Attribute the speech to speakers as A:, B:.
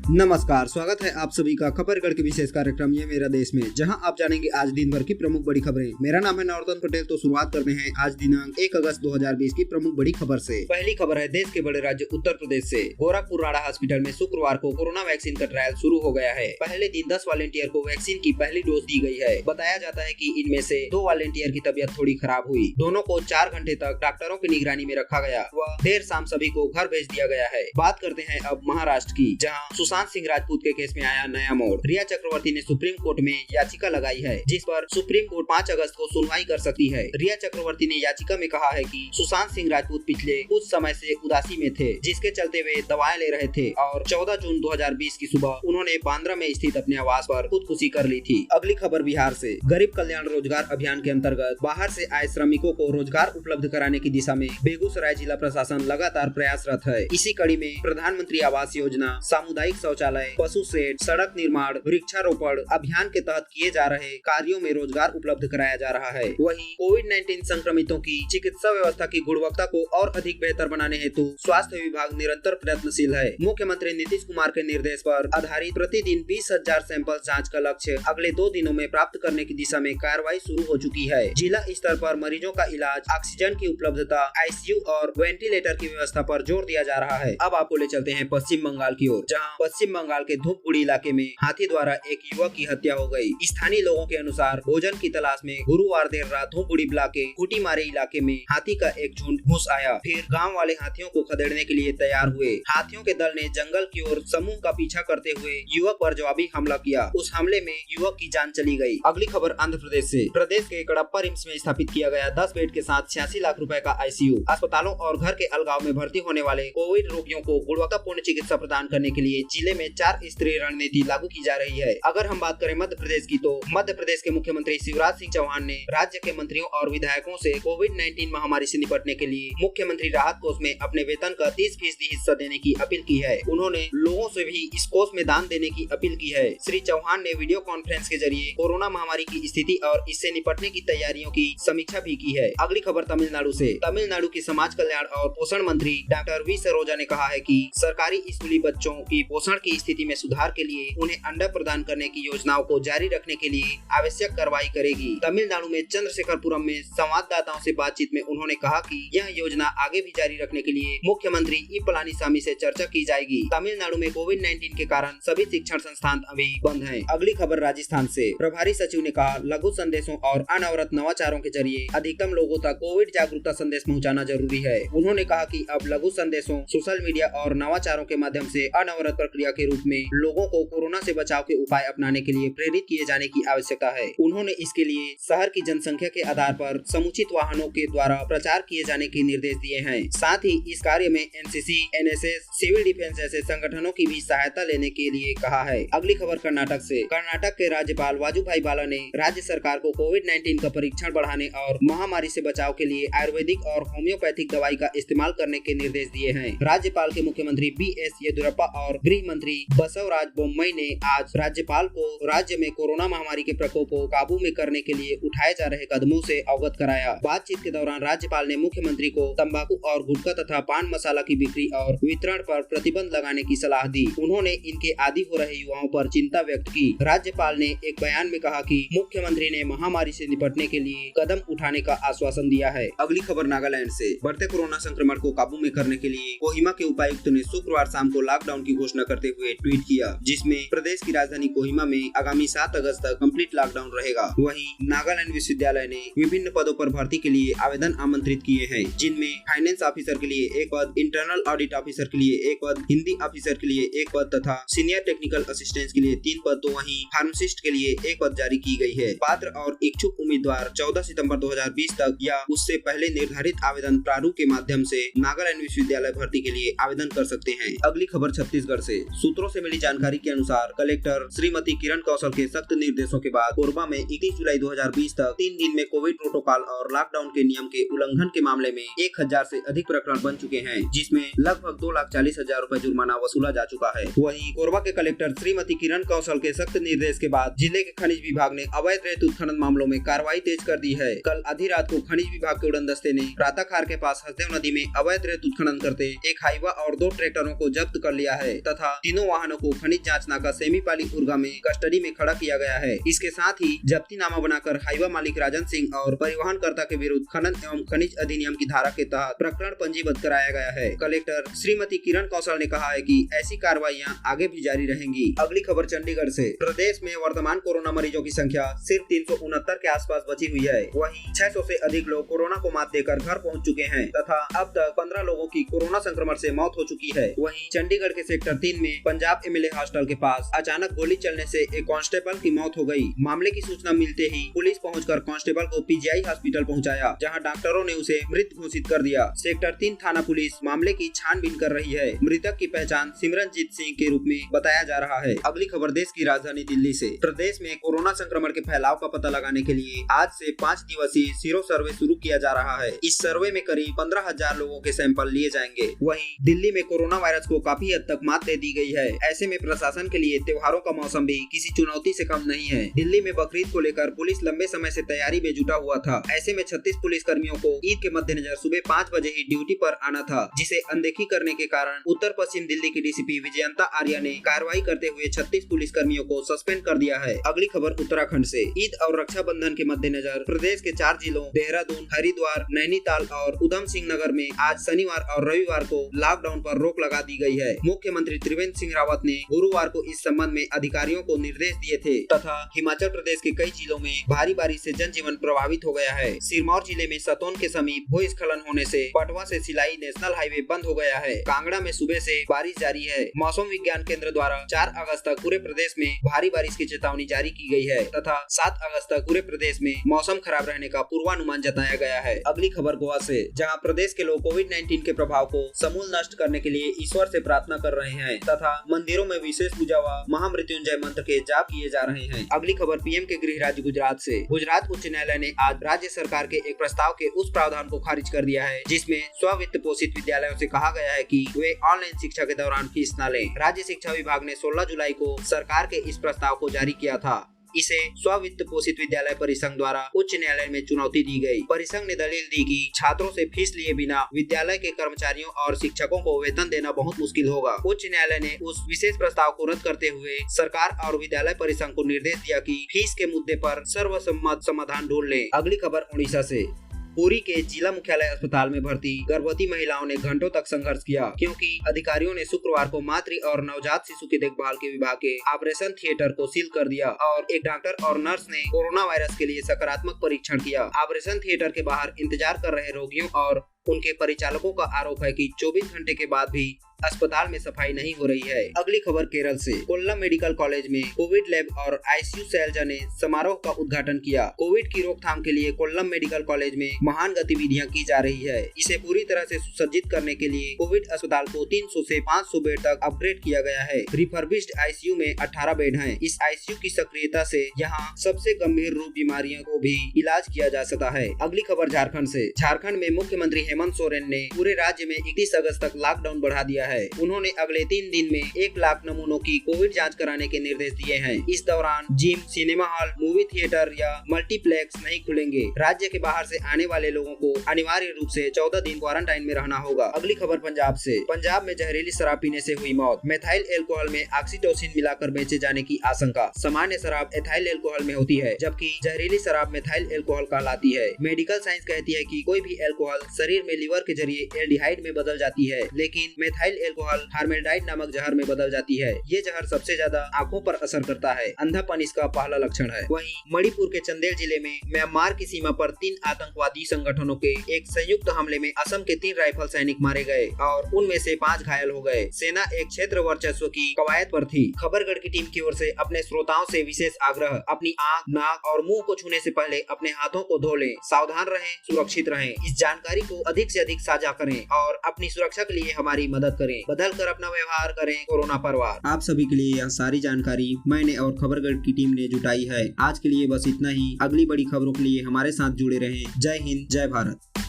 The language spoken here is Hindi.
A: नमस्कार, स्वागत है आप सभी का खबरगढ़ के विशेष कार्यक्रम ये मेरा देश में, जहां आप जानेंगे आज दिन भर की प्रमुख बड़ी खबरें। मेरा नाम है नौरतन पटेल। तो शुरुआत करते हैं आज दिनांक 1 अगस्त 2020 की प्रमुख बड़ी खबर से। पहली खबर है देश के बड़े राज्य उत्तर प्रदेश से। गोरखपुर राणा हॉस्पिटल में शुक्रवार को कोरोना वैक्सीन का ट्रायल शुरू हो गया है। पहले दिन 10 वॉलेंटियर को वैक्सीन की पहली डोज दी गई है। बताया जाता है कि इनमें से 2 वॉलेंटियर की तबीयत थोड़ी खराब हुई। दोनों को 4 घंटे तक डॉक्टरों की निगरानी में रखा गया व देर शाम सभी को घर भेज दिया गया है। बात करते हैं अब महाराष्ट्र की, जहाँ सुशांत सिंह राजपूत के केस में आया नया मोड़। रिया चक्रवर्ती ने सुप्रीम कोर्ट में याचिका लगाई है, जिस पर सुप्रीम कोर्ट 5 अगस्त को सुनवाई कर सकती है। रिया चक्रवर्ती ने याचिका में कहा है कि सुशांत सिंह राजपूत पिछले कुछ समय से उदासी में थे, जिसके चलते वे दवाएं ले रहे थे और 14 जून 2020 की सुबह उन्होंने बांद्रा में स्थित अपने आवास पर खुदकुशी कर ली थी। अगली खबर बिहार से। गरीब कल्याण रोजगार अभियान के अंतर्गत बाहर से आए श्रमिकों को रोजगार उपलब्ध कराने की दिशा में बेगूसराय जिला प्रशासन लगातार प्रयासरत है। इसी कड़ी में प्रधानमंत्री आवास योजना, सामुदायिक शौचालय, पशु शेड, सड़क निर्माण, वृक्षारोपण अभियान के तहत किए जा रहे कार्यों में रोजगार उपलब्ध कराया जा रहा है। वहीं कोविड-19 संक्रमितों की चिकित्सा व्यवस्था की गुणवत्ता को और अधिक बेहतर बनाने हेतु स्वास्थ्य विभाग निरंतर प्रयत्नशील है। मुख्यमंत्री नीतीश कुमार के निर्देश पर आधारित प्रतिदिन 20,000 सैंपल जाँच का लक्ष्य अगले 2 दिनों में प्राप्त करने की दिशा में कार्रवाई शुरू हो चुकी है। जिला स्तर पर मरीजों का इलाज, ऑक्सीजन की उपलब्धता, आईसीयू और वेंटिलेटर की व्यवस्था पर जोर दिया जा रहा है। अब आपको ले चलते हैं पश्चिम बंगाल की ओर, जहाँ पश्चिम बंगाल के धूपगुड़ी इलाके में हाथी द्वारा एक युवक की हत्या हो गई। स्थानीय लोगों के अनुसार भोजन की तलाश में गुरुवार देर रात धूपगुड़ी ब्लॉक के कुटीमारे इलाके में हाथी का एक झुंड घुस आया। फिर गांव वाले हाथियों को खदेड़ने के लिए तैयार हुए। हाथियों के दल ने जंगल की ओर समूह का पीछा करते हुए युवक पर जवाबी हमला किया। उस हमले में युवक की जान चली गई। अगली खबर आंध्र प्रदेश से। प्रदेश के कडप्पा रिम्स में स्थापित किया गया 10 बेड के साथ 86 लाख रुपए का आईसीयू। अस्पतालों और घर के अलगाव में भर्ती होने वाले कोविड रोगियों को गुणवत्तापूर्ण चिकित्सा प्रदान करने के लिए जिले में 4 स्तरीय रणनीति लागू की जा रही है। अगर हम बात करें मध्य प्रदेश की, तो मध्य प्रदेश के मुख्यमंत्री शिवराज सिंह चौहान ने राज्य के मंत्रियों और विधायकों से कोविड-19 महामारी से निपटने के लिए मुख्यमंत्री राहत कोष में अपने वेतन का 30% हिस्सा देने की अपील की है। उन्होंने लोगों से भी इस कोष में दान देने की अपील की है। श्री चौहान ने वीडियो कॉन्फ्रेंस के जरिए कोरोना महामारी की स्थिति और इससे निपटने की तैयारियों की समीक्षा भी की है। अगली खबर तमिलनाडु से। तमिलनाडु की समाज कल्याण और पोषण मंत्री डॉक्टर वी सरोजा ने कहा है कि सरकारी स्कूली बच्चों की पोषण की स्थिति में सुधार के लिए उन्हें अंडा प्रदान करने की योजनाओं को जारी रखने के लिए आवश्यक कार्रवाई करेगी। तमिलनाडु में चंद्रशेखरपुरम में संवाददाताओं से बातचीत में उन्होंने कहा कि यह योजना आगे भी जारी रखने के लिए मुख्यमंत्री ई पलानीसामी से चर्चा की जाएगी। तमिलनाडु में कोविड-19 के कारण सभी शिक्षण संस्थान अभी बंद हैं। अगली खबर राजस्थान से। प्रभारी सचिव ने कहा, लघु संदेशों और अनवरत नवाचारों के जरिए अधिकतम लोगों तक कोविड जागरूकता संदेश पहुँचाना जरूरी है। उन्होंने कहा कि अब लघु संदेशों, सोशल मीडिया और नवाचारों के माध्यम से अनवरत प्रक्रिया के रूप में लोगों को कोरोना से बचाव के उपाय अपनाने के लिए प्रेरित किए जाने की आवश्यकता है। उन्होंने इसके लिए शहर की जनसंख्या के आधार पर समुचित वाहनों के द्वारा प्रचार किए जाने के निर्देश दिए हैं। साथ ही इस कार्य में एनसीसी, एनएसएस, सिविल डिफेंस जैसे संगठनों की भी सहायता लेने के लिए कहा है। अगली खबर कर्नाटक से। कर्नाटक के राज्यपाल वाजुभाई वाला ने राज्य सरकार को कोविड-19 का परीक्षण बढ़ाने और महामारी से बचाव के लिए आयुर्वेदिक और होम्योपैथिक दवाई का इस्तेमाल करने के निर्देश दिए हैं। राज्यपाल के मुख्यमंत्री बीएस येदियुरप्पा और गृह मंत्री बसवराज बोम्मई ने आज राज्यपाल को राज्य में कोरोना महामारी के प्रकोप को काबू में करने के लिए उठाए जा रहे कदमों से अवगत कराया। बातचीत के दौरान राज्यपाल ने मुख्यमंत्री को तंबाकू और गुटखा तथा पान मसाला की बिक्री और वितरण पर प्रतिबंध लगाने की सलाह दी। उन्होंने इनके आदी हो रहे युवाओं पर चिंता व्यक्त की। राज्यपाल ने एक बयान में कहा कि मुख्यमंत्री ने महामारी से निपटने के लिए कदम उठाने का आश्वासन दिया है। अगली खबर नागालैंड से। बढ़ते कोरोना संक्रमण को काबू में करने के लिए कोहिमा के उपायुक्त ने शुक्रवार शाम को लॉकडाउन की घोषणा करते हुए ट्वीट किया, जिसमें प्रदेश की राजधानी कोहिमा में आगामी 7 अगस्त तक कंप्लीट लॉकडाउन रहेगा। वहीं नागालैंड विश्वविद्यालय ने विभिन्न पदों पर भर्ती के लिए आवेदन आमंत्रित किए हैं, जिनमें फाइनेंस ऑफिसर के लिए 1 पद, इंटरनल ऑडिट ऑफिसर के लिए 1 पद, हिंदी ऑफिसर के लिए 1 पद तथा सीनियर टेक्निकल असिस्टेंट के लिए 3 पद, तो वहीं फार्मासिस्ट के लिए 1 पद जारी की गई है। पात्र और इच्छुक उम्मीदवार 14 सितंबर 2020 तक या उससे पहले निर्धारित आवेदन प्रारूप के माध्यम से नागालैंड विश्वविद्यालय भर्ती के लिए आवेदन कर सकते हैं। अगली खबर छत्तीसगढ़ से। सूत्रों से मिली जानकारी के अनुसार कलेक्टर श्रीमती किरण कौशल के सख्त निर्देशों के बाद कोरबा में 21 जुलाई 2020 तक 3 दिन में कोविड प्रोटोकॉल और लॉकडाउन के नियम के उल्लंघन के मामले में 1000 से अधिक प्रकरण बन चुके हैं, जिसमें लगभग 2,40,000 रुपए जुर्माना वसूला जा चुका है। वहीं कोरबा के कलेक्टर श्रीमती किरण कौशल के सख्त निर्देश के बाद जिले के खनिज विभाग ने अवैध रेत उत्खनन मामलों में कार्रवाई तेज कर दी है। कल आधी रात को खनिज विभाग के उड़न दस्ते ने प्रातःखार के पास हसदेव नदी में अवैध रेत उत्खनन करते एक हाईवा और 2 ट्रैक्टरों को जब्त कर लिया है तथा तीनों वाहनों को खनिज जांच नाका सेमीपाली उर्गा में कस्टडी में खड़ा किया गया है। इसके साथ ही जब्तीनामा बनाकर हाईवा मालिक राजन सिंह और परिवहनकर्ता के विरुद्ध खनन एवं खनिज अधिनियम की धारा के तहत प्रकरण पंजीबद्ध कराया गया है। कलेक्टर श्रीमती किरण कौशल ने कहा है कि ऐसी कार्रवाइयां आगे भी जारी रहेंगी। अगली खबर चंडीगढ़ से। प्रदेश में वर्तमान कोरोना मरीजों की संख्या सिर्फ 369 के आसपास बची हुई है। वहीं 600 से अधिक लोग कोरोना को मात देकर घर पहुंच चुके हैं तथा अब तक 15 लोगों की कोरोना संक्रमण से मौत हो चुकी है। वहीं चंडीगढ़ के सेक्टर 3 में पंजाब एमएलए हॉस्टल के पास अचानक गोली चलने से एक कांस्टेबल की मौत हो गई। मामले की सूचना मिलते ही पुलिस पहुंचकर कांस्टेबल को पीजीआई हॉस्पिटल पहुंचाया, जहां डॉक्टरों ने उसे मृत घोषित कर दिया। सेक्टर 3 थाना पुलिस मामले की छानबीन कर रही है। मृतक की पहचान सिमरनजीत सिंह के रूप में बताया जा रहा है। अगली खबर देश की राजधानी दिल्ली से। प्रदेश में कोरोना संक्रमण के फैलाव का पता लगाने के लिए आज से 5 दिवसीय सीरो सर्वे शुरू किया जा रहा है। इस सर्वे में करीब 15,000 लोगों के सैंपल लिए जाएंगे। वहीं दिल्ली में कोरोना वायरस को काफी हद तक मात दे दी गई है। ऐसे में प्रशासन के लिए त्योहारों का मौसम भी किसी चुनौती से कम नहीं है। दिल्ली में बकरीद को लेकर पुलिस लंबे समय से तैयारी में जुटा हुआ था। ऐसे में 36 पुलिस कर्मियों को ईद के मद्देनजर सुबह 5 बजे ही ड्यूटी पर आना था, जिसे अनदेखी करने के कारण उत्तर पश्चिम दिल्ली की डीसीपी विजयंता आर्या ने कार्रवाई करते हुए 36 पुलिस कर्मियों को सस्पेंड कर दिया है। अगली खबर उत्तराखंड से। ईद और रक्षाबंधन के मद्देनजर प्रदेश के 4 जिलों देहरादून, हरिद्वार, नैनीताल और उधम सिंह नगर में आज शनिवार और रविवार को लॉकडाउन पर रोक लगा दी गई है। मुख्यमंत्री त्रिवेंद्र सिंह रावत ने गुरुवार को इस संबंध में अधिकारियों को निर्देश दिए थे तथा हिमाचल प्रदेश के कई जिलों में भारी बारिश से जनजीवन प्रभावित हो गया है। सिरमौर जिले में सतोन के समीप भूस्खलन होने से पटवा से सिलाई नेशनल हाईवे बंद हो गया है। कांगड़ा में सुबह से बारिश जारी है। मौसम विज्ञान केंद्र द्वारा 4 अगस्त तक पूरे प्रदेश में भारी बारिश की चेतावनी जारी की गई है तथा 7 अगस्त तक पूरे प्रदेश में मौसम खराब रहने का पूर्वानुमान जताया गया है। अगली खबर गोवा से, जहां प्रदेश के लोग कोविड-19 के प्रभाव को समूल नष्ट करने के लिए ईश्वर से प्रार्थना कर रहे हैं तथा मंदिरों में विशेष पूजा व महामृत्युंजय मंत्र के जाप किए जा रहे हैं। अगली खबर पीएम के गृह राज्य गुजरात से। गुजरात उच्च न्यायालय ने आज राज्य सरकार के एक प्रस्ताव के उस प्रावधान को खारिज कर दिया है जिसमें स्व-वित्त पोषित विद्यालयों से कहा गया है कि वे ऑनलाइन शिक्षा के दौरान फीस न लें। राज्य शिक्षा विभाग ने 16 जुलाई को सरकार के इस प्रस्ताव को जारी किया था। इसे स्व-वित्त पोषित विद्यालय परिसंघ द्वारा उच्च न्यायालय में चुनौती दी गई। परिसंघ ने दलील दी कि छात्रों से फीस लिए बिना विद्यालय के कर्मचारियों और शिक्षकों को वेतन देना बहुत मुश्किल होगा। उच्च न्यायालय ने उस विशेष प्रस्ताव को रद्द करते हुए सरकार और विद्यालय परिसंघ को निर्देश दिया कि फीस के मुद्दे पर सर्वसम्मत समाधान ढूंढ लें। अगली खबर उड़ीसा से। पुरी के जिला मुख्यालय अस्पताल में भर्ती गर्भवती महिलाओं ने घंटों तक संघर्ष किया क्योंकि अधिकारियों ने शुक्रवार को मातृ और नवजात शिशु की देखभाल के विभाग के ऑपरेशन थिएटर को सील कर दिया और एक डॉक्टर और नर्स ने कोरोना वायरस के लिए सकारात्मक परीक्षण किया। ऑपरेशन थिएटर के बाहर इंतजार कर रहे रोगियों और उनके परिचालकों का आरोप है कि 24 घंटे के बाद भी अस्पताल में सफाई नहीं हो रही है। अगली खबर केरल से। कोल्लम मेडिकल कॉलेज में कोविड लैब और आईसीयू शैलजा ने समारोह का उद्घाटन किया। कोविड की रोकथाम के लिए कोल्लम मेडिकल कॉलेज में महान गतिविधियां की जा रही है। इसे पूरी तरह से सुसज्जित करने के लिए कोविड अस्पताल को 300 से 500 बेड तक अपग्रेड किया गया है। रिफर्बिश्ड आईसीयू में 18 बेड हैं। इस आईसीयू की सक्रियता से यहाँ सबसे गंभीर रूप बीमारियों को भी इलाज किया जा सकता है। अगली खबर झारखंड से। झारखंड में मुख्यमंत्री हेमंत सोरेन ने पूरे राज्य में 31 अगस्त तक लॉकडाउन बढ़ा दिया है। उन्होंने अगले 3 दिन में 1 लाख नमूनों की कोविड जांच कराने के निर्देश दिए हैं। इस दौरान gym, cinema hall, movie theatre या मल्टीप्लेक्स नहीं खुलेंगे। राज्य के बाहर से आने वाले लोगों को अनिवार्य रूप से 14 दिन क्वारंटाइन में रहना होगा। अगली खबर पंजाब से। पंजाब में जहरीली शराब पीने से हुई मौत। मेथाइल एल्कोहल में ऑक्सीटोसिन मिलाकर बेचे जाने की आशंका। सामान्य शराब एथाइल एल्कोहल में होती है जबकि जहरीली शराब मेथाइल एल्कोहल कहलाती है। मेडिकल साइंस कहती है कि कोई भी एल्कोहल शरीर में लीवर के जरिए एल्डिहाइड में बदल जाती है, लेकिन मेथाइल एल्कोहल फॉर्मेल्डिहाइड नामक जहर में बदल जाती है। ये जहर सबसे ज्यादा आंखों पर असर करता है। अंधापन इसका पहला लक्षण है। वहीं मणिपुर के चंदेल जिले में म्यांमार की सीमा पर 3 आतंकवादी संगठनों के एक संयुक्त हमले में असम के 3 राइफल सैनिक मारे गए और उनमें से 5 घायल हो गए। सेना एक क्षेत्र वर्चस्व की कवायद पर थी। खबरगढ़ की टीम की ओर से अपने श्रोताओं से विशेष आग्रह, अपनी आंख, नाक और मुंह को छूने से पहले अपने हाथों को धो लें। सावधान रहें, सुरक्षित रहें। इस जानकारी को अधिक से अधिक साझा करें और अपनी सुरक्षा के लिए हमारी मदद करें। बदल कर अपना व्यवहार करें, कोरोना परवार। आप सभी के लिए यह सारी जानकारी मैंने और खबरगढ़ की टीम ने जुटाई है। आज के लिए बस इतना ही। अगली बड़ी खबरों के लिए हमारे साथ जुड़े रहें। जय हिंद, जय भारत।